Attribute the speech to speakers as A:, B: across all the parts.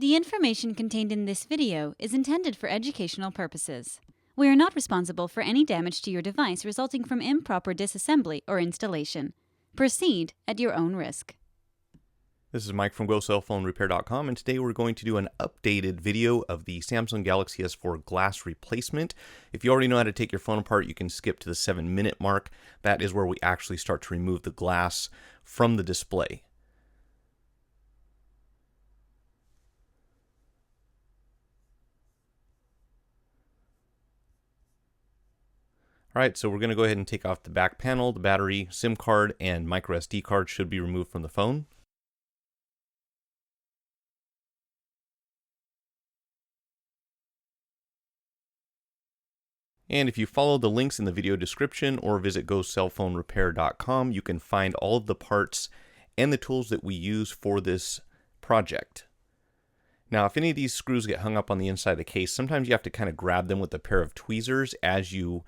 A: The information contained in this video is intended for educational purposes. We are not responsible for any damage to your device resulting from improper disassembly or installation. Proceed at your own risk.
B: This is Mike from GoCellPhoneRepair.com, and today we're going to do an updated video of the Samsung Galaxy S4 glass replacement. If you already know how to take your phone apart, you can skip to the 7-minute mark. That is where we actually start to remove the glass from the display. Alright, so we're going to go ahead and take off the back panel. The battery, SIM card, and micro SD card should be removed from the phone. And if you follow the links in the video description or visit GoCellPhoneRepair.com, you can find all of the parts and the tools that we use for this project. Now, if any of these screws get hung up on the inside of the case, sometimes you have to kind of grab them with a pair of tweezers as you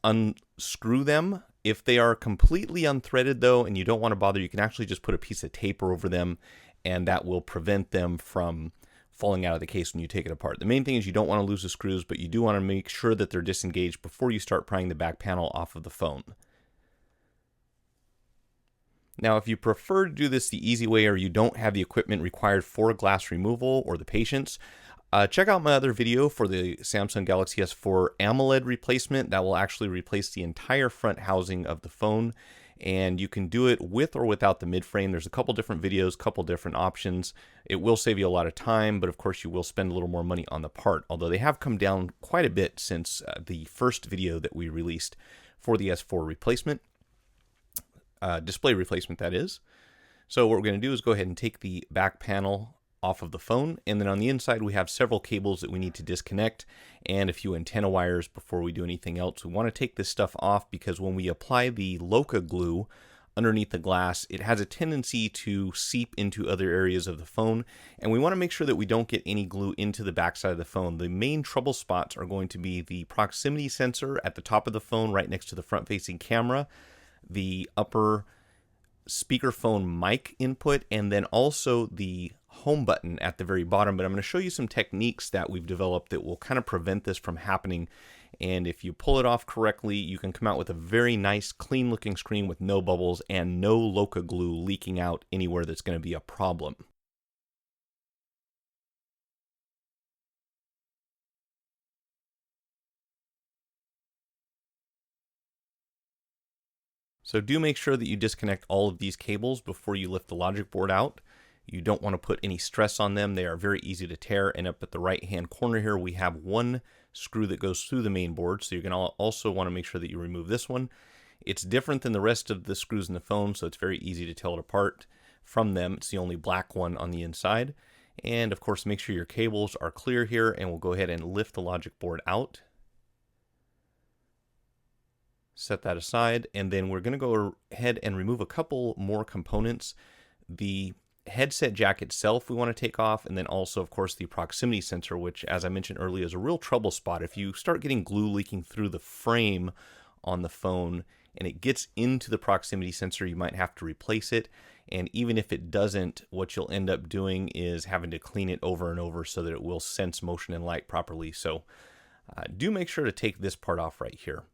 B: unscrew them. If they are completely unthreaded though, and you don't want to bother, you can actually just put a piece of tape over them, and that will prevent them from falling out of the case when you take it apart. The main thing is you don't want to lose the screws, but you do want to make sure that they're disengaged before you start prying the back panel off of the phone. Now, if you prefer to do this the easy way, or you don't have the equipment required for glass removal or the patience, check out my other video for the Samsung Galaxy S4 AMOLED replacement. That will actually replace the entire front housing of the phone, and you can do it with or without the mid-frame. There's a couple different videos, couple different options. It will save you a lot of time, but of course you will spend a little more money on the part, although they have come down quite a bit since the first video that we released for the S4 replacement. Display replacement, that is. So what we're going to do is go ahead and take the back panel off of the phone, and then on the inside we have several cables that we need to disconnect and a few antenna wires before we do anything else. We want to take this stuff off because when we apply the Loca glue underneath the glass, it has a tendency to seep into other areas of the phone, and we want to make sure that we don't get any glue into the backside of the phone. The main trouble spots are going to be the proximity sensor at the top of the phone right next to the front-facing camera, the upper speakerphone mic input, and then also the home button at the very bottom. But I'm going to show you some techniques that we've developed that will kind of prevent this from happening. And if you pull it off correctly, you can come out with a very nice, clean looking screen with no bubbles and no Loca glue leaking out anywhere that's going to be a problem. So do make sure that you disconnect all of these cables before you lift the logic board out. You don't want to put any stress on them. They are very easy to tear. And up at the right hand corner here, we have one screw that goes through the main board. So you're going to also want to make sure that you remove this one. It's different than the rest of the screws in the phone, so it's very easy to tell it apart from them. It's the only black one on the inside. And of course, make sure your cables are clear here, and we'll go ahead and lift the logic board out. Set that aside, and then we're going to go ahead and remove a couple more components. The headset jack itself we want to take off, and then also, of course, the proximity sensor, which, as I mentioned earlier, is a real trouble spot. If you start getting glue leaking through the frame on the phone and it gets into the proximity sensor, you might have to replace it. And even if it doesn't, what you'll end up doing is having to clean it over and over so that it will sense motion and light properly. So do make sure to take this part off right here.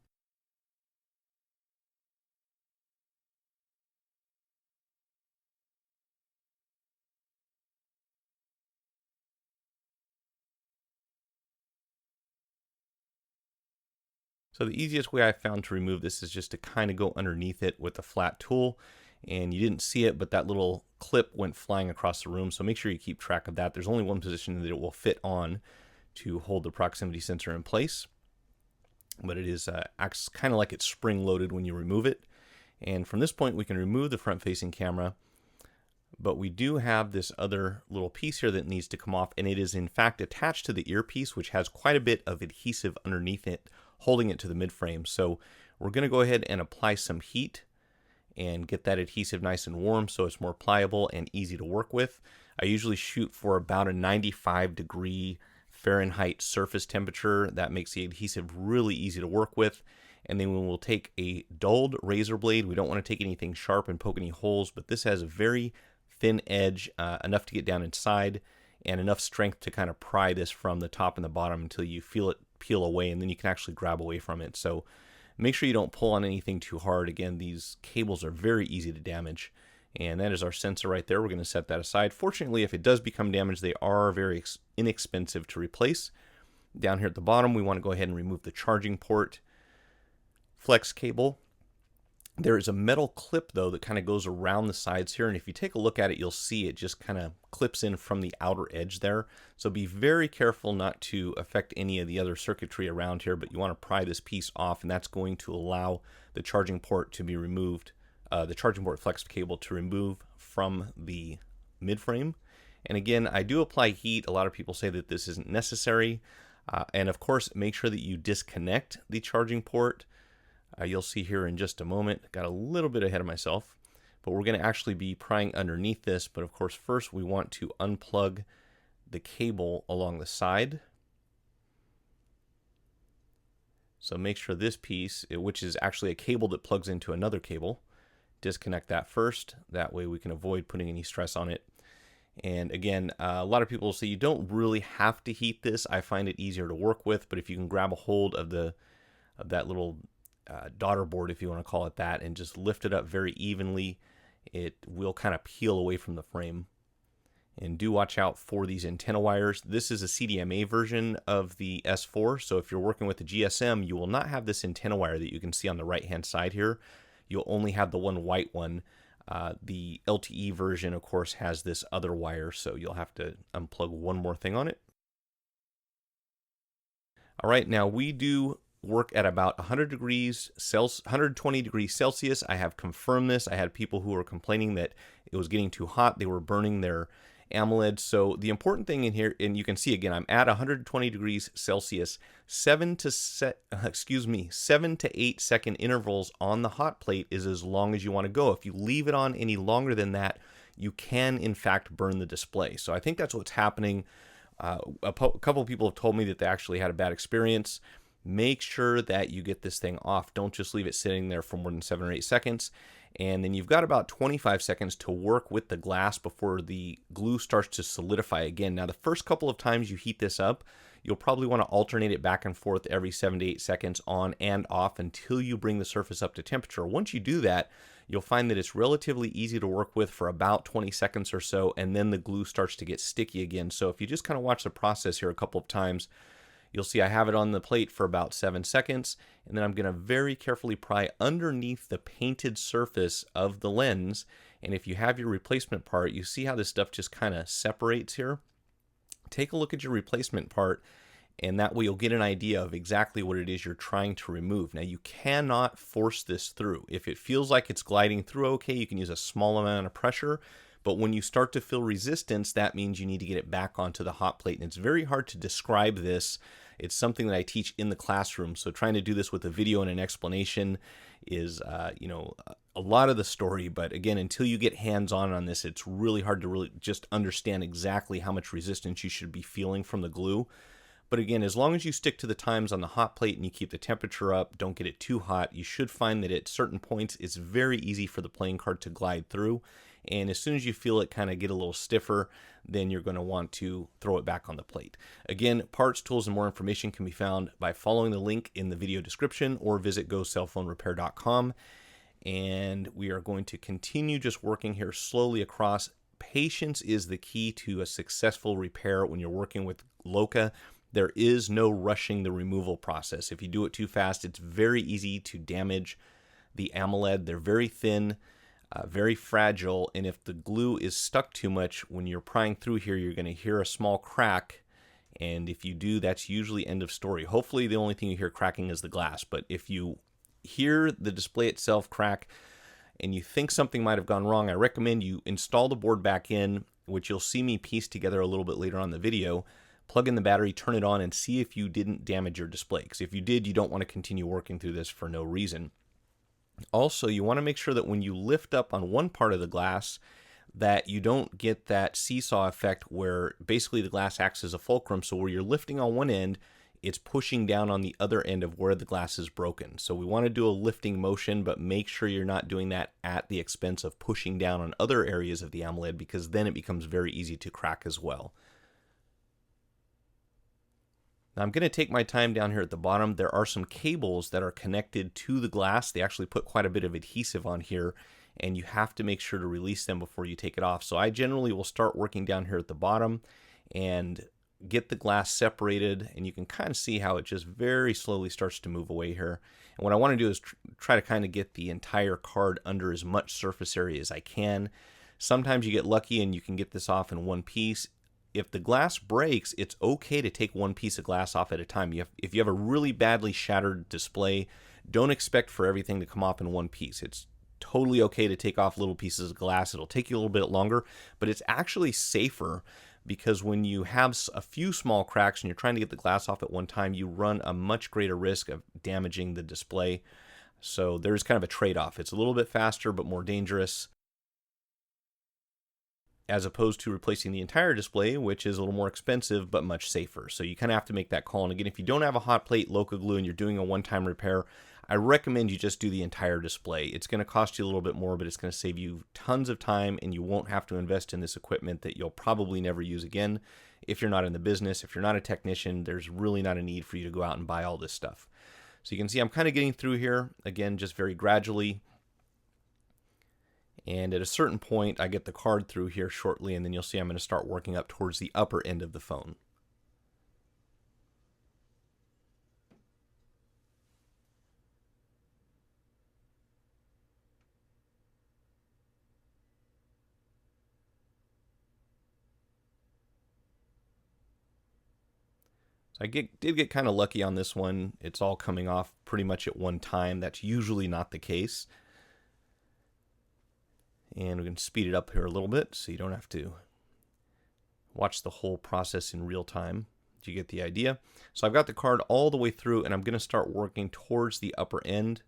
B: So the easiest way I found to remove this is just to kind of go underneath it with a flat tool. And you didn't see it, but that little clip went flying across the room. So make sure you keep track of that. There's only one position that it will fit on to hold the proximity sensor in place. But it is acts kind of like it's spring loaded when you remove it. And from this point, we can remove the front facing camera. But we do have this other little piece here that needs to come off. And it is in fact attached to the earpiece, which has quite a bit of adhesive underneath it, holding it to the mid-frame. So we're going to go ahead and apply some heat and get that adhesive nice and warm so it's more pliable and easy to work with. I usually shoot for about a 95-degree Fahrenheit surface temperature. That makes the adhesive really easy to work with. And then we will take a dulled razor blade. We don't want to take anything sharp and poke any holes, but this has a very thin edge, enough to get down inside, and enough strength to kind of pry this from the top and the bottom until you feel it peel away, and then you can actually grab away from it. So make sure you don't pull on anything too hard. Again, these cables are very easy to damage. And that is our sensor right there. We're going to set that aside. Fortunately, if it does become damaged, they are very inexpensive to replace. Down here at the bottom, we want to go ahead and remove the charging port flex cable. There is a metal clip, though, that kind of goes around the sides here. And if you take a look at it, you'll see it just kind of clips in from the outer edge there. So be very careful not to affect any of the other circuitry around here, but you want to pry this piece off, and that's going to allow the charging port to be removed. The charging port flex cable to remove from the midframe. And again, I do apply heat. A lot of people say that this isn't necessary. And of course, make sure that you disconnect the charging port. You'll see here in just a moment. Got a little bit ahead of myself, but we're going to actually be prying underneath this. But of course, first we want to unplug the cable along the side. So make sure this piece, which is actually a cable that plugs into another cable, disconnect that first. That way we can avoid putting any stress on it. And again, a lot of people will say you don't really have to heat this. I find it easier to work with, but if you can grab a hold of that little daughter board, if you want to call it that, and just lift it up very evenly, it will kind of peel away from the frame. And do watch out for these antenna wires. This is a CDMA version of the S4, so if you're working with the GSM, you will not have this antenna wire that you can see on the right hand side here. You'll only have the one white one. The LTE version, of course, has this other wire, so you'll have to unplug one more thing on it. All right, now we do work at about 120 degrees Celsius. I have confirmed this. I had people who were complaining that it was getting too hot. They were burning their AMOLED. So the important thing in here, and you can see again, I'm at 120 degrees Celsius, 7 to 8 second intervals on the hot plate is as long as you want to go. If you leave it on any longer than that, you can in fact burn the display. So I think that's what's happening. A couple of people have told me that they actually had a bad experience. Make sure that you get this thing off. Don't just leave it sitting there for more than 7 or 8 seconds. And then you've got about 25 seconds to work with the glass before the glue starts to solidify again. Now, the first couple of times you heat this up, you'll probably want to alternate it back and forth every 7 to 8 seconds on and off until you bring the surface up to temperature. Once you do that, you'll find that it's relatively easy to work with for about 20 seconds or so, and then the glue starts to get sticky again. So if you just kind of watch the process here a couple of times, you'll see I have it on the plate for about 7 seconds, and then I'm going to very carefully pry underneath the painted surface of the lens. And if you have your replacement part, you see how this stuff just kind of separates here. Take a look at your replacement part, and that way you'll get an idea of exactly what it is you're trying to remove. Now, you cannot force this through. If it feels like it's gliding through okay, you can use a small amount of pressure. But when you start to feel resistance, that means you need to get it back onto the hot plate. And it's very hard to describe this. It's something that I teach in the classroom. So trying to do this with a video and an explanation is, a lot of the story. But again, until you get hands-on on this, it's really hard to really just understand exactly how much resistance you should be feeling from the glue. But again, as long as you stick to the times on the hot plate and you keep the temperature up, don't get it too hot, you should find that at certain points, it's very easy for the playing card to glide through. And as soon as you feel it kind of get a little stiffer, then you're going to want to throw it back on the plate. Again, parts, tools, and more information can be found by following the link in the video description or visit gocellphonerepair.com. And we are going to continue just working here slowly across. Patience is the key to a successful repair when you're working with Loka. There is no rushing the removal process. If you do it too fast, it's very easy to damage the AMOLED. They're very thin. Very fragile, and if the glue is stuck too much, when you're prying through here, you're going to hear a small crack, and if you do, that's usually end of story. Hopefully, the only thing you hear cracking is the glass, but if you hear the display itself crack and you think something might have gone wrong, I recommend you install the board back in, which you'll see me piece together a little bit later on in the video. Plug in the battery, turn it on, and see if you didn't damage your display, because if you did, you don't want to continue working through this for no reason. Also, you want to make sure that when you lift up on one part of the glass, that you don't get that seesaw effect where basically the glass acts as a fulcrum. So where you're lifting on one end, it's pushing down on the other end of where the glass is broken. So we want to do a lifting motion, but make sure you're not doing that at the expense of pushing down on other areas of the AMOLED, because then it becomes very easy to crack as well. Now I'm going to take my time down here at the bottom. There are some cables that are connected to the glass. They actually put quite a bit of adhesive on here, and you have to make sure to release them before you take it off. So I generally will start working down here at the bottom and get the glass separated, and you can kind of see how it just very slowly starts to move away here. And what I want to do is try to kind of get the entire card under as much surface area as I can. Sometimes you get lucky and you can get this off in one piece. If the glass breaks, it's okay to take one piece of glass off at a time. If you have a really badly shattered display, don't expect for everything to come off in one piece. It's totally okay to take off little pieces of glass. It'll take you a little bit longer, but it's actually safer because when you have a few small cracks and you're trying to get the glass off at one time, you run a much greater risk of damaging the display. So there's kind of a trade-off. It's a little bit faster but more dangerous, as opposed to replacing the entire display, which is a little more expensive but much safer. So you kind of have to make that call. And again, if you don't have a hot plate local glue and you're doing a one-time repair, I recommend you just do the entire display. It's going to cost you a little bit more, but it's going to save you tons of time, and you won't have to invest in this equipment that you'll probably never use again. If you're not in the business, if you're not a technician, there's really not a need for you to go out and buy all this stuff. So you can see I'm kind of getting through here, again, just very gradually. And at a certain point, I get the card through here shortly, and then you'll see I'm going to start working up towards the upper end of the phone. So I did get kind of lucky on this one. It's all coming off pretty much at one time. That's usually not the case. And we can speed it up here a little bit so you don't have to watch the whole process in real time. Do you get the idea? So I've got the card all the way through, and I'm going to start working towards the upper end.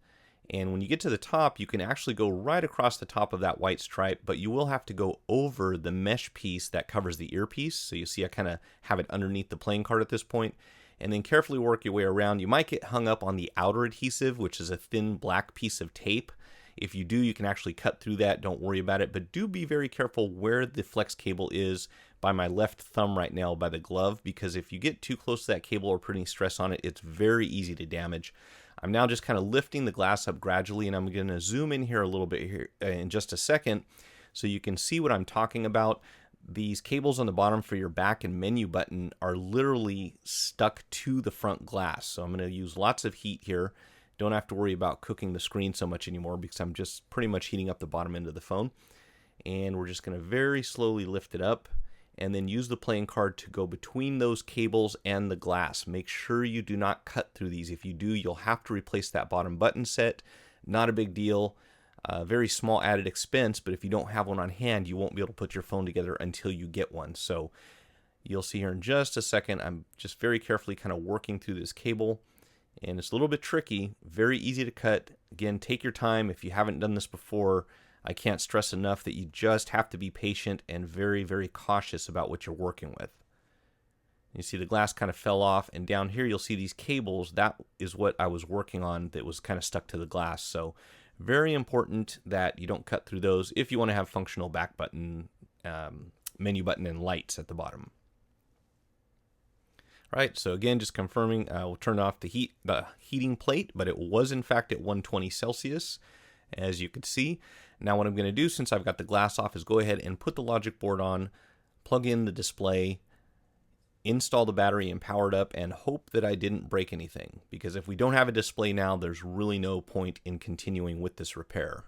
B: And when you get to the top, you can actually go right across the top of that white stripe, but you will have to go over the mesh piece that covers the earpiece. So you see I kind of have it underneath the playing card at this point. And then carefully work your way around. You might get hung up on the outer adhesive, which is a thin black piece of tape. If you do, you can actually cut through that. Don't worry about it. But do be very careful where the flex cable is by my left thumb right now by the glove, because if you get too close to that cable or putting stress on it, it's very easy to damage. I'm now just kind of lifting the glass up gradually, and I'm going to zoom in here a little bit here in just a second so you can see what I'm talking about. These cables on the bottom for your back and menu button are literally stuck to the front glass. So I'm going to use lots of heat here. Don't have to worry about cooking the screen so much anymore because I'm just pretty much heating up the bottom end of the phone. And we're just going to very slowly lift it up and then use the playing card to go between those cables and the glass. Make sure you do not cut through these. If you do, you'll have to replace that bottom button set. Not a big deal. Very small added expense, but if you don't have one on hand, you won't be able to put your phone together until you get one. So you'll see here in just a second, I'm just very carefully kind of working through this cable. And it's a little bit tricky, very easy to cut. Again, take your time. If you haven't done this before, I can't stress enough that you just have to be patient and very, very cautious about what you're working with. You see the glass kind of fell off, and down here you'll see these cables. That is what I was working on that was kind of stuck to the glass. So very important that you don't cut through those if you want to have functional back button, menu button, and lights at the bottom. Right, so again, just confirming, we'll turn off the heating plate, but it was in fact at 120 Celsius, as you could see. Now what I'm going to do, since I've got the glass off, is go ahead and put the logic board on, plug in the display, install the battery and power it up, and hope that I didn't break anything. Because if we don't have a display now, there's really no point in continuing with this repair.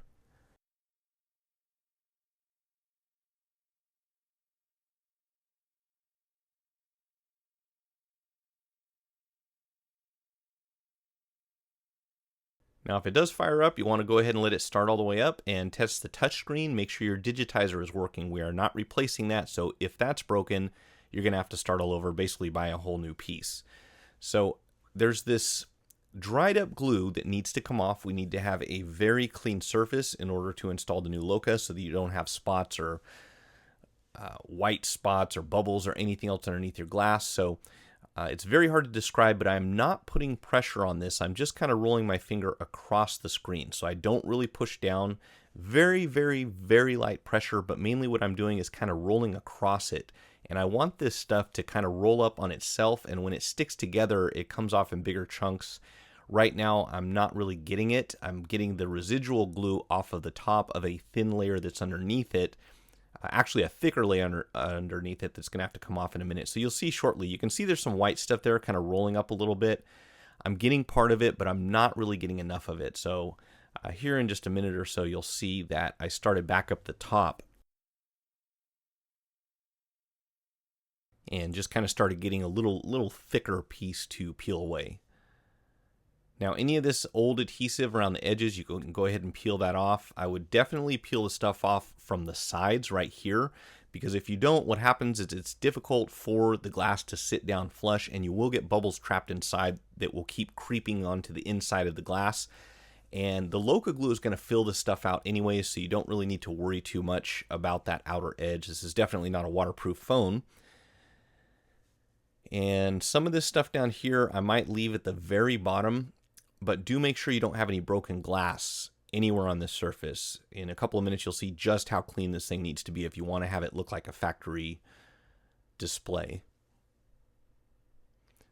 B: Now, if it does fire up, you want to go ahead and let it start all the way up and test the touchscreen. Make sure your digitizer is working. We are not replacing that, so if that's broken, you're going to have to start all over, basically buy a whole new piece. So there's this dried up glue that needs to come off. We need to have a very clean surface in order to install the new Loca so that you don't have spots or white spots or bubbles or anything else underneath your glass. So it's very hard to describe, but I'm not putting pressure on this. I'm just kind of rolling my finger across the screen. So I don't really push down. Very, very, very light pressure, but mainly what I'm doing is kind of rolling across it And I want this stuff to kind of roll up on itself, and when it sticks together, it comes off in bigger chunks. Right now, I'm not really getting it. I'm getting the residual glue off of the top of a thin layer that's underneath it. Actually, a thicker layer underneath it that's going to have to come off in a minute. So you'll see shortly. You can see there's some white stuff there kind of rolling up a little bit. I'm getting part of it, but I'm not really getting enough of it. So here in just a minute or so, you'll see that I started back up the top and just kind of started getting a little thicker piece to peel away. Now, any of this old adhesive around the edges, you can go ahead and peel that off. I would definitely peel the stuff off from the sides right here, because if you don't, what happens is it's difficult for the glass to sit down flush, and you will get bubbles trapped inside that will keep creeping onto the inside of the glass. And the Loca glue is going to fill this stuff out anyway, so you don't really need to worry too much about that outer edge. This is definitely not a waterproof phone. And some of this stuff down here I might leave at the very bottom, but do make sure you don't have any broken glass anywhere on this surface. In a couple of minutes, you'll see just how clean this thing needs to be if you want to have it look like a factory display.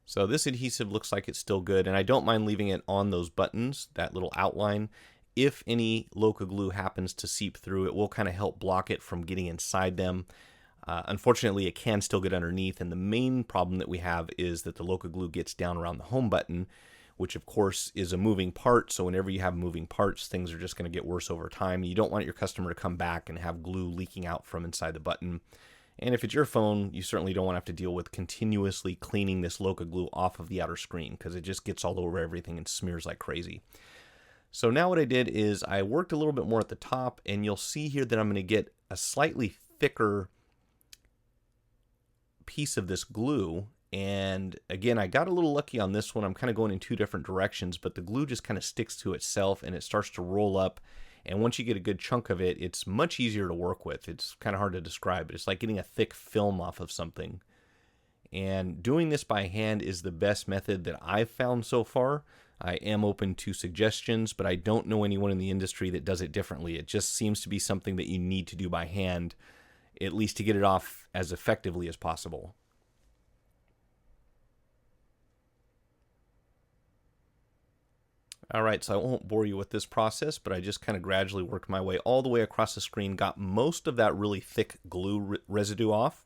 B: So this adhesive looks like it's still good, and I don't mind leaving it on those buttons, that little outline. If any Loca glue happens to seep through, it will kind of help block it from getting inside them. Unfortunately, it can still get underneath, and the main problem that we have is that the Loca glue gets down around the home button, which of course is a moving part. So whenever you have moving parts, things are just going to get worse over time. You don't want your customer to come back and have glue leaking out from inside the button. And if it's your phone, you certainly don't want to have to deal with continuously cleaning this Loca glue off of the outer screen, because it just gets all over everything and smears like crazy. So now what I did is I worked a little bit more at the top, and you'll see here that I'm going to get a slightly thicker piece of this glue. And again, I got a little lucky on this one. I'm kind of going in two different directions, but the glue just kind of sticks to itself and it starts to roll up. And once you get a good chunk of it, it's much easier to work with. It's kind of hard to describe, but it's like getting a thick film off of something. And doing this by hand is the best method that I've found so far. I am open to suggestions, but I don't know anyone in the industry that does it differently. It just seems to be something that you need to do by hand, at least to get it off as effectively as possible. All right, so I won't bore you with this process, but I just kind of gradually worked my way all the way across the screen, got most of that really thick glue residue off,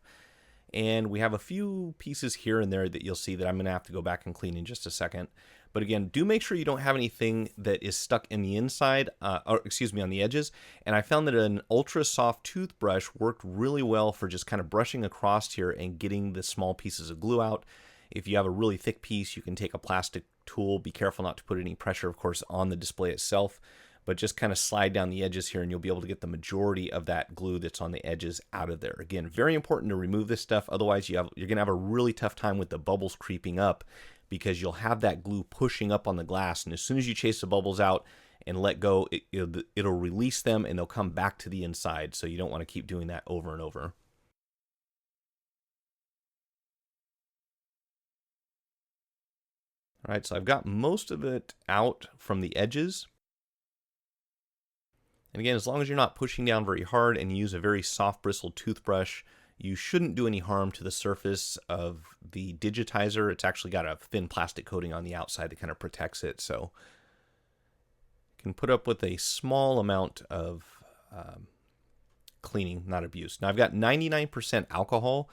B: and we have a few pieces here and there that you'll see that I'm going to have to go back and clean in just a second. But again, do make sure you don't have anything that is stuck in the inside, on the edges. And I found that an ultra soft toothbrush worked really well for just kind of brushing across here and getting the small pieces of glue out. If you have a really thick piece, you can take a plastic tool. Be careful not to put any pressure, of course, on the display itself, but just kind of slide down the edges here and you'll be able to get the majority of that glue that's on the edges out of there. Again, very important to remove this stuff. Otherwise, you're going to have a really tough time with the bubbles creeping up, because you'll have that glue pushing up on the glass. And as soon as you chase the bubbles out and let go, it'll release them and they'll come back to the inside. So you don't want to keep doing that over and over. All right, so I've got most of it out from the edges. And again, as long as you're not pushing down very hard and you use a very soft bristled toothbrush, you shouldn't do any harm to the surface of the digitizer. It's actually got a thin plastic coating on the outside that kind of protects it. So you can put up with a small amount of cleaning, not abuse. Now I've got 99% alcohol.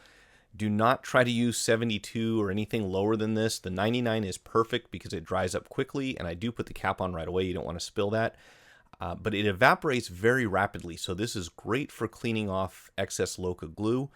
B: Do not try to use 72 or anything lower than this. The 99 is perfect because it dries up quickly, and I do put the cap on right away. You don't want to spill that. But it evaporates very rapidly, so this is great for cleaning off excess Loca glue,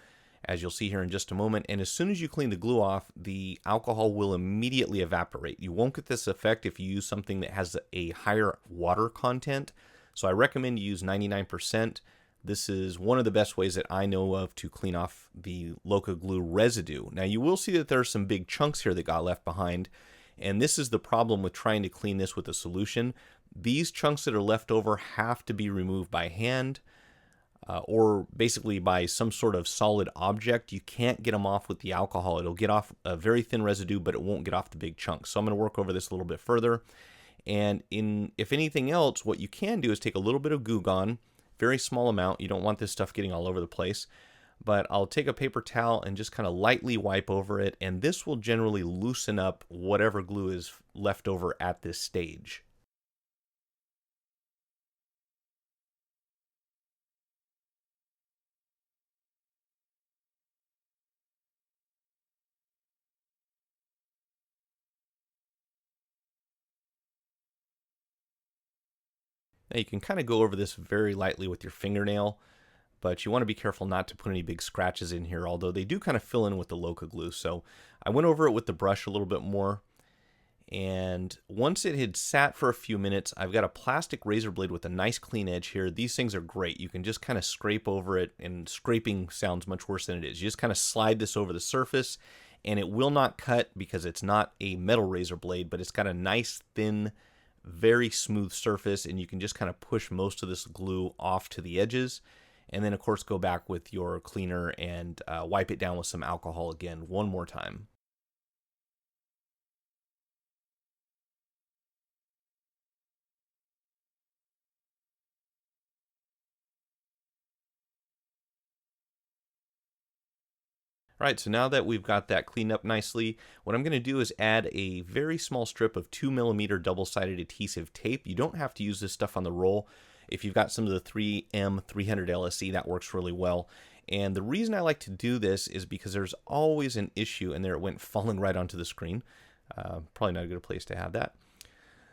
B: as you'll see here in just a moment. And as soon as you clean the glue off, the alcohol will immediately evaporate. You won't get this effect if you use something that has a higher water content, so I recommend you use 99%. This is one of the best ways that I know of to clean off the Loca glue residue. Now you will see that there are some big chunks here that got left behind, and this is the problem with trying to clean this with a solution. These chunks that are left over have to be removed by hand or basically by some sort of solid object. You can't get them off with the alcohol. It'll get off a very thin residue, but it won't get off the big chunks. So I'm going to work over this a little bit further. And if anything else, what you can do is take a little bit of Goo Gone, very small amount. You don't want this stuff getting all over the place. but I'll take a paper towel and just kind of lightly wipe over it, and this will generally loosen up whatever glue is left over at this stage. Now you can kind of go over this very lightly with your fingernail, but you want to be careful not to put any big scratches in here, although they do kind of fill in with the Loca glue. So I went over it with the brush a little bit more, and once it had sat for a few minutes, I've got a plastic razor blade with a nice clean edge here. These things are great. You can just kind of scrape over it, and scraping sounds much worse than it is. You just kind of slide this over the surface, and it will not cut because it's not a metal razor blade, but it's got a nice thin, very smooth surface, and you can just kind of push most of this glue off to the edges, and then of course go back with your cleaner and wipe it down with some alcohol again one more time. All right, so now that we've got that cleaned up nicely, what I'm going to do is add a very small strip of 2mm double-sided adhesive tape. You don't have to use this stuff on the roll. If you've got some of the 3M 300 LSE, that works really well. And the reason I like to do this is because there's always an issue, and there it went falling right onto the screen. Probably not a good place to have that.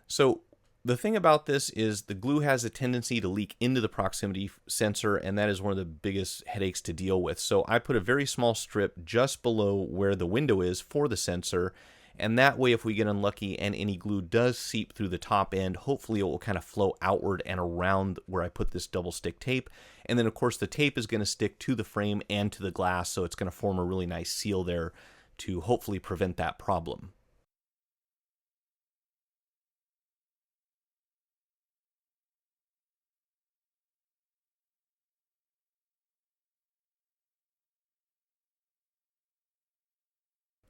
B: So the thing about this is the glue has a tendency to leak into the proximity sensor, and that is one of the biggest headaches to deal with. So I put a very small strip just below where the window is for the sensor, and that way if we get unlucky and any glue does seep through the top end, hopefully it will kind of flow outward and around where I put this double stick tape. And then of course the tape is going to stick to the frame and to the glass, so it's going to form a really nice seal there to hopefully prevent that problem.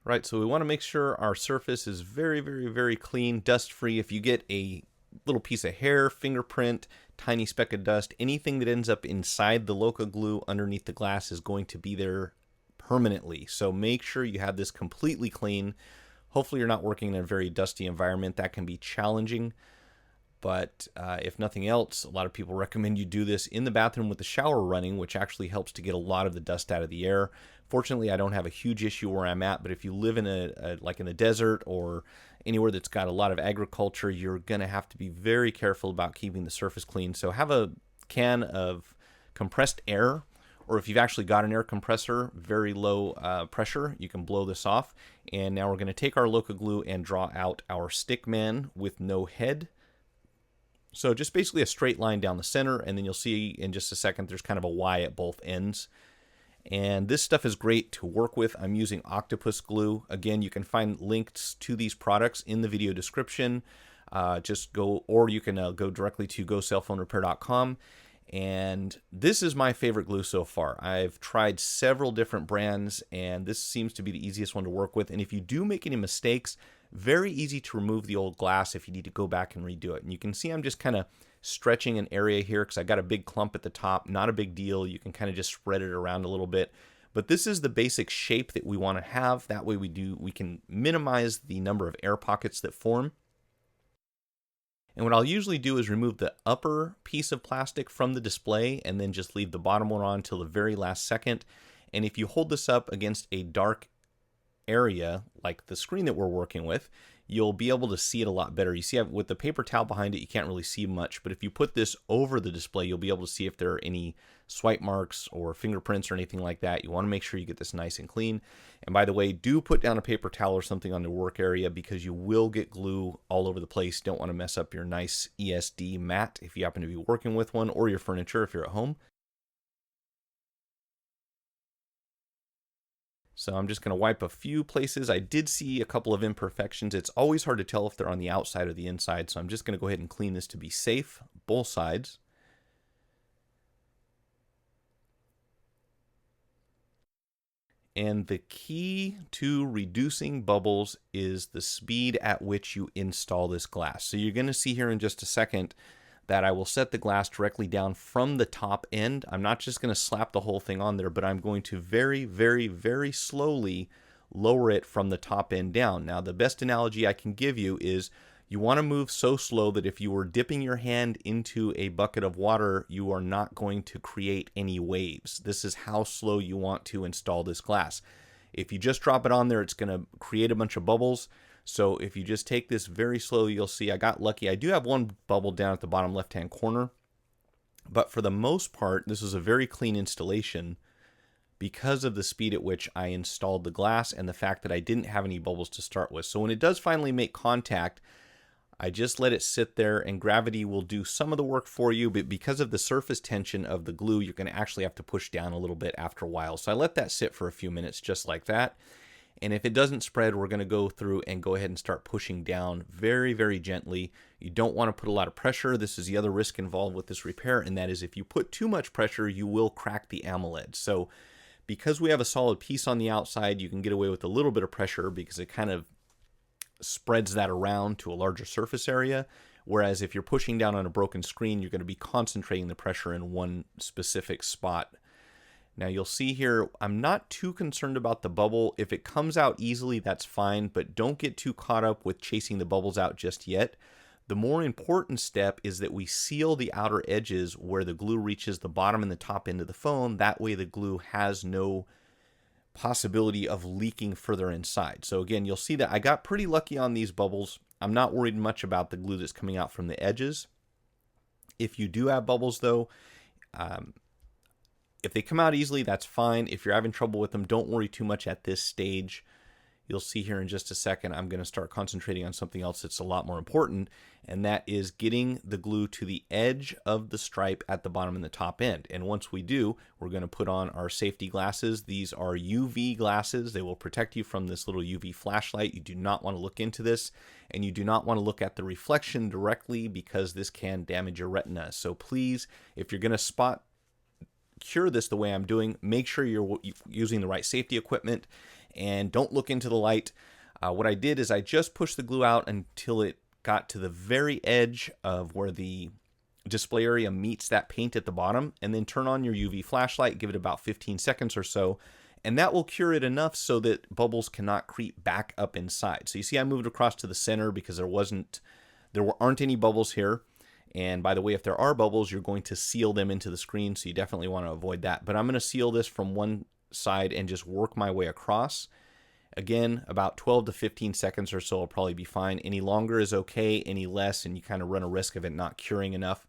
B: Right, so we want to make sure our surface is very, very, very clean, dust-free. If you get a little piece of hair, fingerprint, tiny speck of dust, anything that ends up inside the Loca glue underneath the glass is going to be there permanently. So make sure you have this completely clean. Hopefully you're not working in a very dusty environment. That can be challenging. But if nothing else, a lot of people recommend you do this in the bathroom with the shower running, which actually helps to get a lot of the dust out of the air. Fortunately, I don't have a huge issue where I'm at, but if you live in like in the desert or anywhere that's got a lot of agriculture, you're going to have to be very careful about keeping the surface clean. So have a can of compressed air, or if you've actually got an air compressor, very low pressure, you can blow this off. And now we're going to take our Loca glue and draw out our stick man with no head. So just basically a straight line down the center, and then you'll see in just a second there's kind of a Y at both ends. And this stuff is great to work with. I'm using octopus glue. Again, you can find links to these products in the video description. Just go, or you can go directly to gocellphonerepair.com. And this is my favorite glue so far. I've tried several different brands, and this seems to be the easiest one to work with. And if you do make any mistakes, very easy to remove the old glass if you need to go back and redo it. And you can see I'm just kind of stretching an area here because I got a big clump at the top. Not a big deal. You can kind of just spread it around a little bit. But this is the basic shape that we want to have. That way we can minimize the number of air pockets that form. And what I'll usually do is remove the upper piece of plastic from the display and then just leave the bottom one on till the very last second. And if you hold this up against a dark area like the screen that we're working with, you'll be able to see it a lot better. You see, with the paper towel behind it, you can't really see much, but if you put this over the display, you'll be able to see if there are any swipe marks or fingerprints or anything like that. You want to make sure you get this nice and clean. And by the way, do put down a paper towel or something on the work area because you will get glue all over the place. Don't want to mess up your nice ESD mat if you happen to be working with one, or your furniture if you're at home. So I'm just going to wipe a few places. I did see a couple of imperfections. It's always hard to tell if they're on the outside or the inside, so I'm just going to go ahead and clean this to be safe, both sides. And the key to reducing bubbles is the speed at which you install this glass. So you're going to see here in just a second that I will set the glass directly down from the top end. I'm not just going to slap the whole thing on there, but I'm going to very, very, very slowly lower it from the top end down. Now, the best analogy I can give you is you want to move so slow that if you were dipping your hand into a bucket of water, you are not going to create any waves. This is how slow you want to install this glass. If you just drop it on there, it's going to create a bunch of bubbles. So if you just take this very slowly, you'll see I got lucky. I do have one bubble down at the bottom left-hand corner, but for the most part, this is a very clean installation because of the speed at which I installed the glass and the fact that I didn't have any bubbles to start with. So when it does finally make contact, I just let it sit there and gravity will do some of the work for you, but because of the surface tension of the glue, you're going to actually have to push down a little bit after a while. So I let that sit for a few minutes just like that. And if it doesn't spread, we're going to go through and go ahead and start pushing down very, very gently. You don't want to put a lot of pressure. This is the other risk involved with this repair, and that is if you put too much pressure, you will crack the AMOLED. So because we have a solid piece on the outside, you can get away with a little bit of pressure because it kind of spreads that around to a larger surface area. Whereas if you're pushing down on a broken screen, you're going to be concentrating the pressure in one specific spot. Now you'll see here, I'm not too concerned about the bubble. If it comes out easily, that's fine, but don't get too caught up with chasing the bubbles out just yet. The more important step is that we seal the outer edges where the glue reaches the bottom and the top end of the phone. That way the glue has no possibility of leaking further inside. So again, you'll see that I got pretty lucky on these bubbles. I'm not worried much about the glue that's coming out from the edges. If you do have bubbles though, if they come out easily, that's fine. If you're having trouble with them, don't worry too much at this stage. You'll see here in just a second, I'm going to start concentrating on something else that's a lot more important, and that is getting the glue to the edge of the stripe at the bottom and the top end. And once we do, we're going to put on our safety glasses. These are UV glasses. They will protect you from this little UV flashlight. You do not want to look into this, and you do not want to look at the reflection directly because this can damage your retina. So please, if you're going to cure this the way I'm doing, make sure you're using the right safety equipment and don't look into the light. What I did is I just pushed the glue out until it got to the very edge of where the display area meets that paint at the bottom, and then turn on your UV flashlight, give it about 15 seconds or so, and that will cure it enough so that bubbles cannot creep back up inside. So you see I moved across to the center because there aren't any bubbles here. And by the way, if there are bubbles, you're going to seal them into the screen, so you definitely want to avoid that. But I'm going to seal this from one side and just work my way across. Again, about 12 to 15 seconds or so will probably be fine. Any longer is okay, any less, and you kind of run a risk of it not curing enough.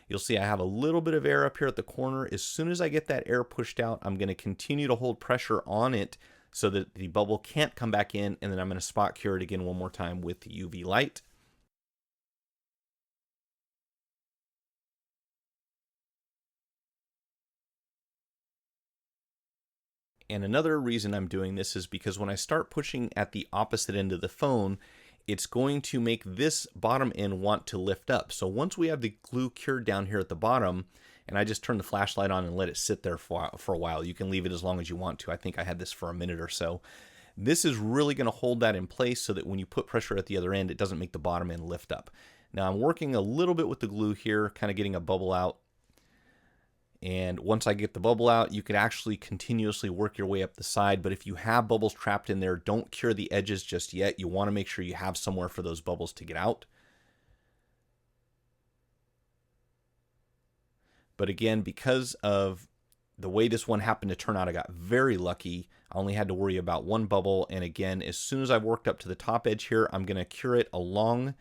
B: You'll see I have a little bit of air up here at the corner. As soon as I get that air pushed out, I'm going to continue to hold pressure on it so that the bubble can't come back in, and then I'm going to spot cure it again one more time with the UV light. And another reason I'm doing this is because when I start pushing at the opposite end of the phone, it's going to make this bottom end want to lift up. So once we have the glue cured down here at the bottom, and I just turn the flashlight on and let it sit there for a while. You can leave it as long as you want to. I think I had this for a minute or so. This is really going to hold that in place so that when you put pressure at the other end, it doesn't make the bottom end lift up. Now I'm working a little bit with the glue here, kind of getting a bubble out. And once I get the bubble out, you can actually continuously work your way up the side. But if you have bubbles trapped in there, don't cure the edges just yet. You want to make sure you have somewhere for those bubbles to get out. But again, because of the way this one happened to turn out, I got very lucky. I only had to worry about one bubble. And again, as soon as I've worked up to the top edge here, I'm going to cure it along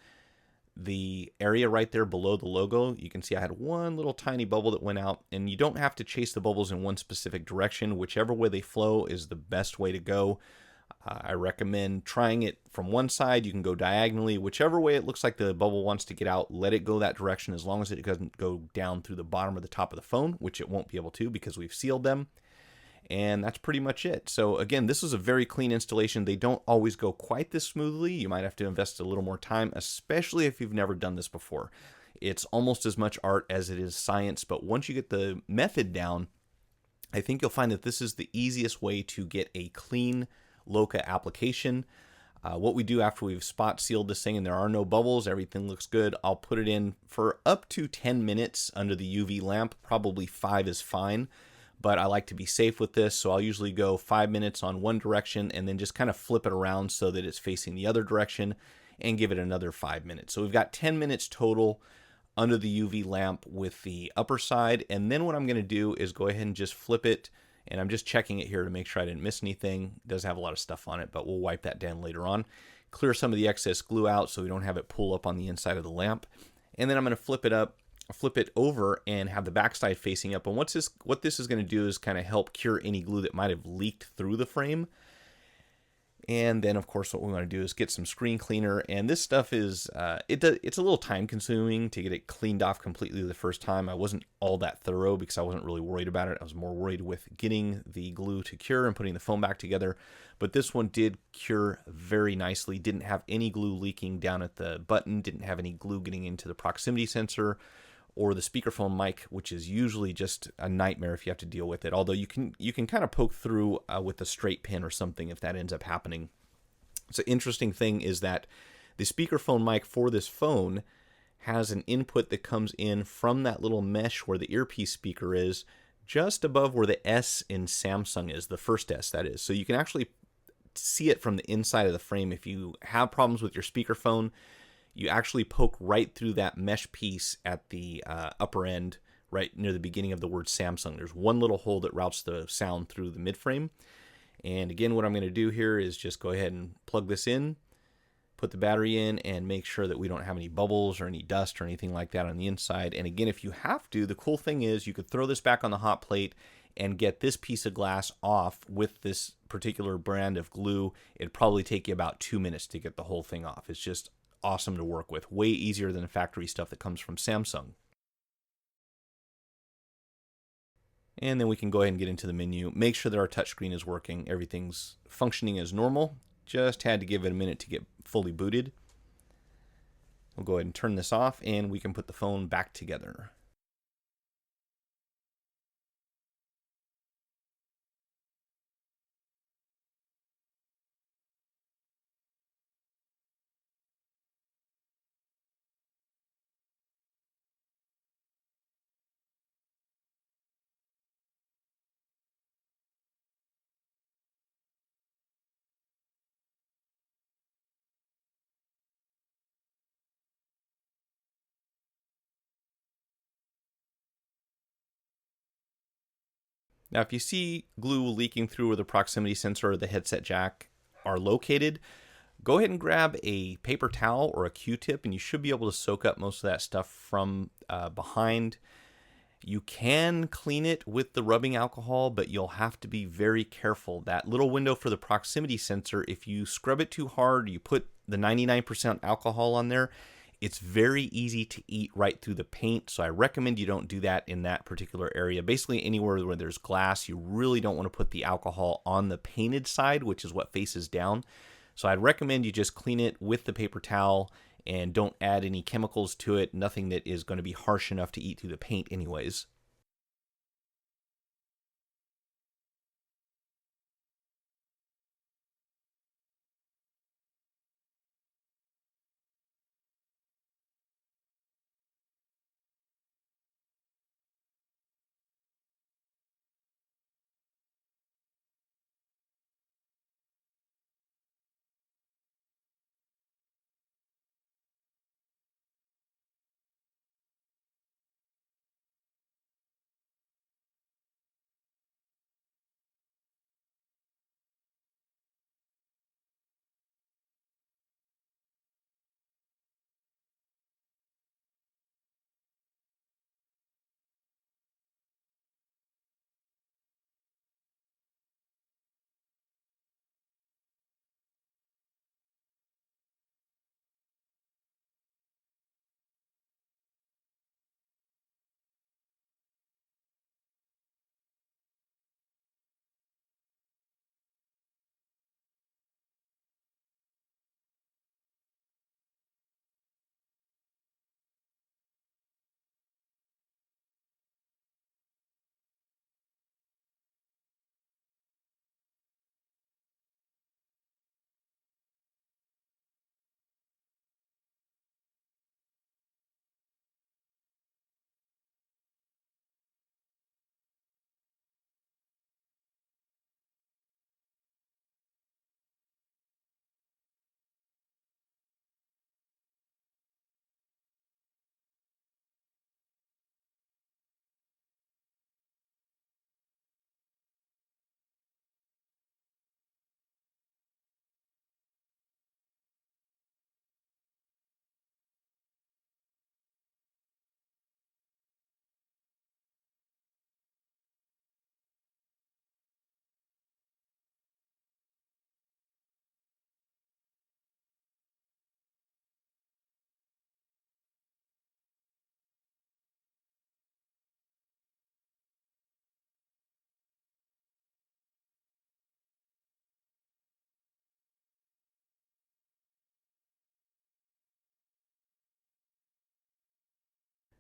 B: the area right there below the logo. You can see I had one little tiny bubble that went out, and you don't have to chase the bubbles in one specific direction. Whichever way they flow is the best way to go. I recommend trying it from one side. You can go diagonally. Whichever way it looks like the bubble wants to get out, let it go that direction as long as it doesn't go down through the bottom or the top of the phone, which it won't be able to because we've sealed them. And that's pretty much it. So again, this is a very clean installation. They don't always go quite this smoothly. You might have to invest a little more time, especially if you've never done this before. It's almost as much art as it is science, but once you get the method down, I think you'll find that this is the easiest way to get a clean Loca application. What we do after we've spot sealed this thing and there are no bubbles, everything looks good, I'll put it in for up to 10 minutes under the UV lamp. Probably 5 is fine, but I like to be safe with this, so I'll usually go 5 minutes on one direction and then just kind of flip it around so that it's facing the other direction and give it another 5 minutes. So we've got 10 minutes total under the UV lamp with the upper side, and then what I'm going to do is go ahead and just flip it. And I'm just checking it here to make sure I didn't miss anything. It does have a lot of stuff on it, but we'll wipe that down later on. Clear some of the excess glue out so we don't have it pull up on the inside of the lamp. And then I'm going to flip it over and have the backside facing up. And what this is going to do is kind of help cure any glue that might have leaked through the frame. And then, of course, what we want to do is get some screen cleaner. And this stuff is, it's a little time consuming to get it cleaned off completely the first time. I wasn't all that thorough because I wasn't really worried about it. I was more worried with getting the glue to cure and putting the foam back together. But this one did cure very nicely. Didn't have any glue leaking down at the button. Didn't have any glue getting into the proximity sensor or the speakerphone mic, which is usually just a nightmare if you have to deal with it. Although you can kind of poke through with a straight pin or something if that ends up happening. So interesting thing is that the speakerphone mic for this phone has an input that comes in from that little mesh where the earpiece speaker is, just above where the S in Samsung is, the first S that is. So you can actually see it from the inside of the frame. If you have problems with your speakerphone, you actually poke right through that mesh piece at the upper end, right near the beginning of the word Samsung. There's one little hole that routes the sound through the midframe. And again, what I'm going to do here is just go ahead and plug this in, put the battery in, and make sure that we don't have any bubbles or any dust or anything like that on the inside. And again, if you have to, the cool thing is you could throw this back on the hot plate and get this piece of glass off with this particular brand of glue. It'd probably take you about 2 minutes to get the whole thing off. It's just awesome to work with. Way easier than the factory stuff that comes from Samsung. And then we can go ahead and get into the menu. Make sure that our touchscreen is working. Everything's functioning as normal. Just had to give it a minute to get fully booted. We'll go ahead and turn this off and we can put the phone back together. Now, if you see glue leaking through where the proximity sensor or the headset jack are located, go ahead and grab a paper towel or a Q-tip, and you should be able to soak up most of that stuff from behind. You can clean it with the rubbing alcohol, but you'll have to be very careful. That little window for the proximity sensor, if you scrub it too hard, you put the 99% alcohol on there, it's very easy to eat right through the paint, so I recommend you don't do that in that particular area. Basically, anywhere where there's glass, you really don't want to put the alcohol on the painted side, which is what faces down. So I'd recommend you just clean it with the paper towel and don't add any chemicals to it, nothing that is going to be harsh enough to eat through the paint anyways.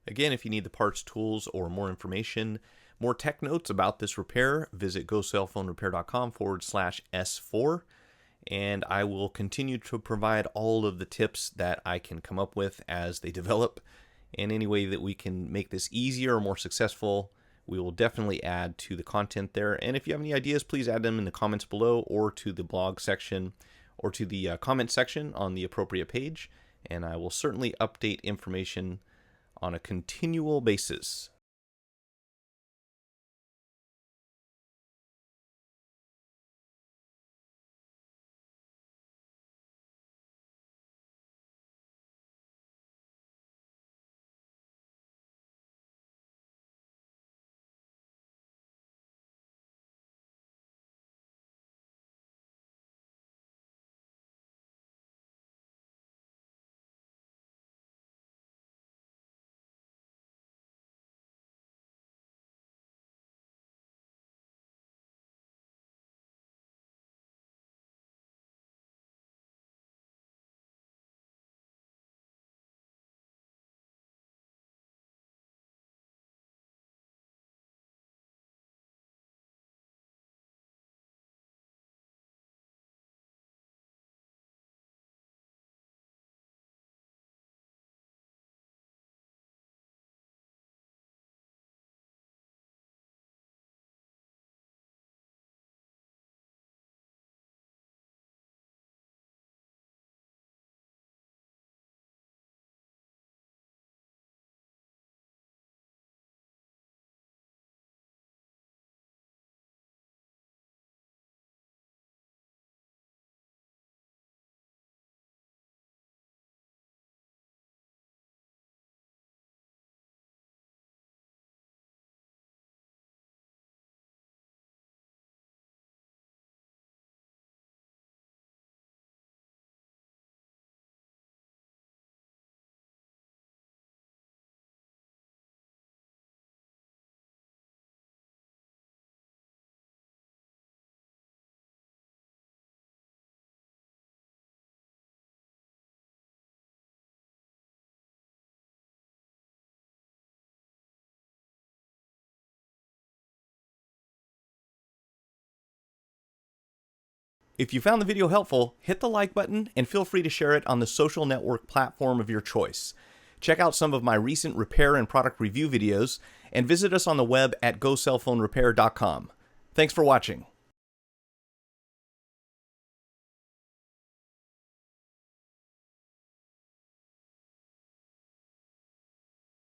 B: Again, if you need the parts, tools, or more information, more tech notes about this repair, visit gocellphonerepair.com/S4. And I will continue to provide all of the tips that I can come up with as they develop. And any way that we can make this easier or more successful, we will definitely add to the content there. And if you have any ideas, please add them in the comments below or to the blog section or to the comment section on the appropriate page. And I will certainly update information on a continual basis. If you found the video helpful, hit the like button and feel free to share it on the social network platform of your choice. Check out some of my recent repair and product review videos and visit us on the web at gocellphonerepair.com. Thanks for watching.